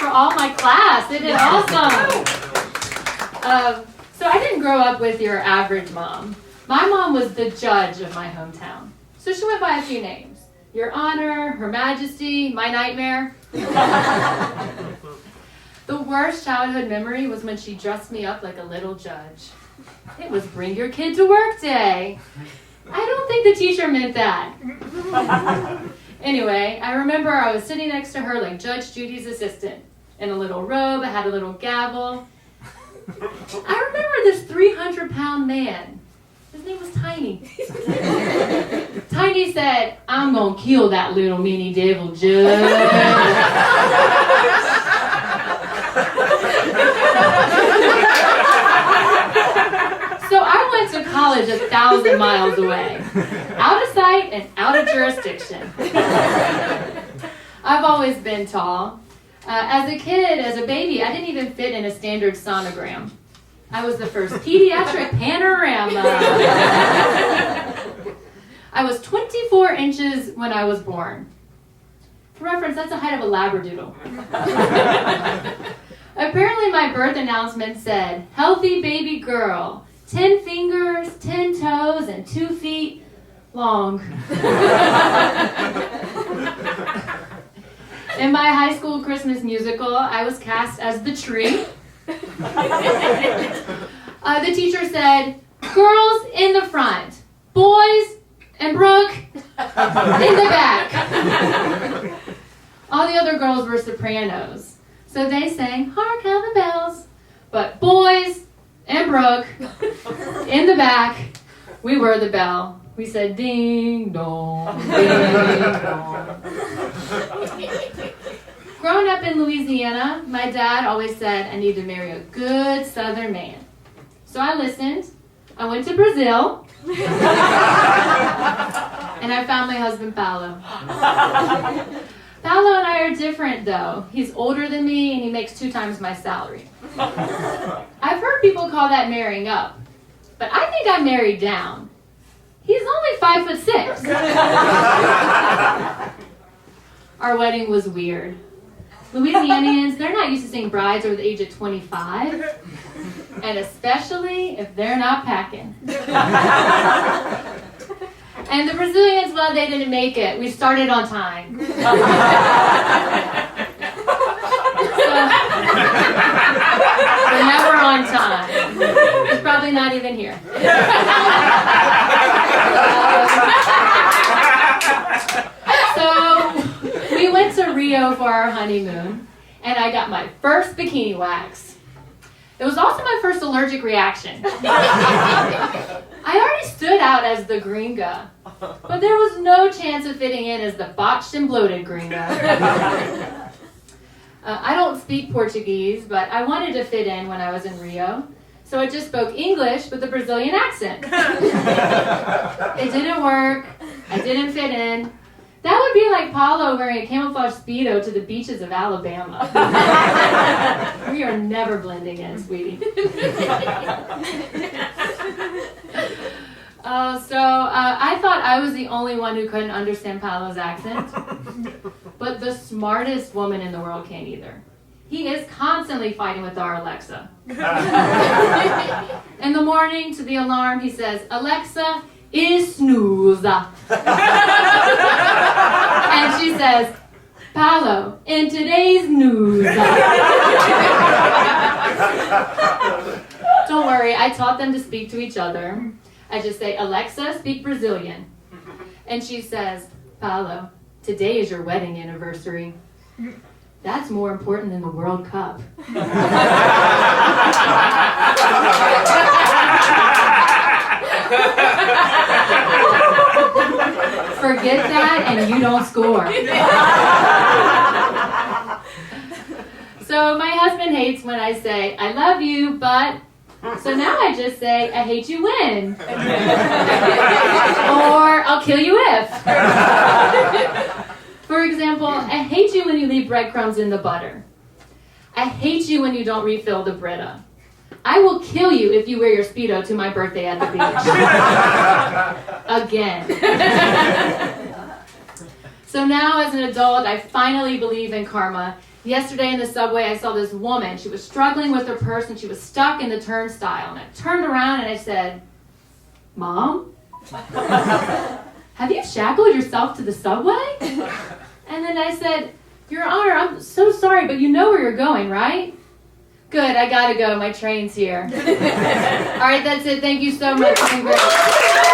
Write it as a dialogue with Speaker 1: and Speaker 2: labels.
Speaker 1: for all my class. They did awesome. So I didn't grow up with your average mom. My mom was the judge of my hometown. So she went by a few names. Your Honor, Her Majesty, my nightmare. The worst childhood memory was when she dressed me up like a little judge. It was bring your kid to work day. I don't think the teacher meant that. Anyway, I remember I was sitting next to her like Judge Judy's assistant. In a little robe, I had a little gavel. I remember this 300-pound man. His name was Tiny. Tiny said, I'm gonna kill that little mini devil, Judge. So I went to college 1,000 miles away, out of sight and out of jurisdiction. I've always been tall. As a kid, as a baby, I didn't even fit in a standard sonogram. I was the first pediatric panorama. I was 24 inches when I was born. For reference, that's the height of a labradoodle. Apparently my birth announcement said, healthy baby girl, 10 fingers, 10 toes, and 2 feet long. In my high school Christmas musical, I was cast as the tree. The teacher said, girls in the front, boys and Brooke in the back. All the other girls were sopranos, so they sang, hark how the bells. But boys and Brooke in the back, we were the bell. We said ding dong, ding dong. Growing up in Louisiana, my dad always said I need to marry a good Southern man. So I listened. I went to Brazil. And I found my husband, Paulo. Paulo and I are different, though. He's older than me, and he makes 2 times my salary. I've heard people call that marrying up, but I think I'm married down. He's only 5'6". Our wedding was weird. Louisianians, they're not used to seeing brides over the age of 25, and especially if they're not packing. And the Brazilians, well, they didn't make it. We started on time. So now we're on time. He's probably not even here. So we went to Rio for our honeymoon, and I got my first bikini wax. It was also my first allergic reaction. I already stood out as the gringa, but there was no chance of fitting in as the botched and bloated gringa. I don't speak Portuguese, but I wanted to fit in when I was in Rio, so I just spoke English with a Brazilian accent. It didn't work. I didn't fit in. That would be like Paulo wearing a camouflage Speedo to the beaches of Alabama. We are never blending in, sweetie. I thought I was the only one who couldn't understand Paulo's accent. But the smartest woman in the world can't either. He is constantly fighting with our Alexa. In the morning, to the alarm, he says, Alexa, is snooze. And she says, Paulo, in today's news. Don't worry, I taught them to speak to each other. I just say, Alexa, speak Brazilian. And she says, Paulo, today is your wedding anniversary. That's more important than the World Cup. Forget that and you don't score. So my husband hates when I say, I love you, but... So now I just say, I hate you when. Or I'll kill you if. For example, I hate you when you leave breadcrumbs in the butter. I hate you when you don't refill the Brita. I will kill you if you wear your Speedo to my birthday at the beach. Again. So now as an adult, I finally believe in karma, Yesterday in the subway, I saw this woman. She was struggling with her purse and she was stuck in the turnstile. And I turned around and I said, "Mom, have you shackled yourself to the subway?" And then I said, "Your Honor, I'm so sorry, but you know where you're going, right?" "Good, I gotta go. My train's here." All right, that's it. Thank you so much. It's been great.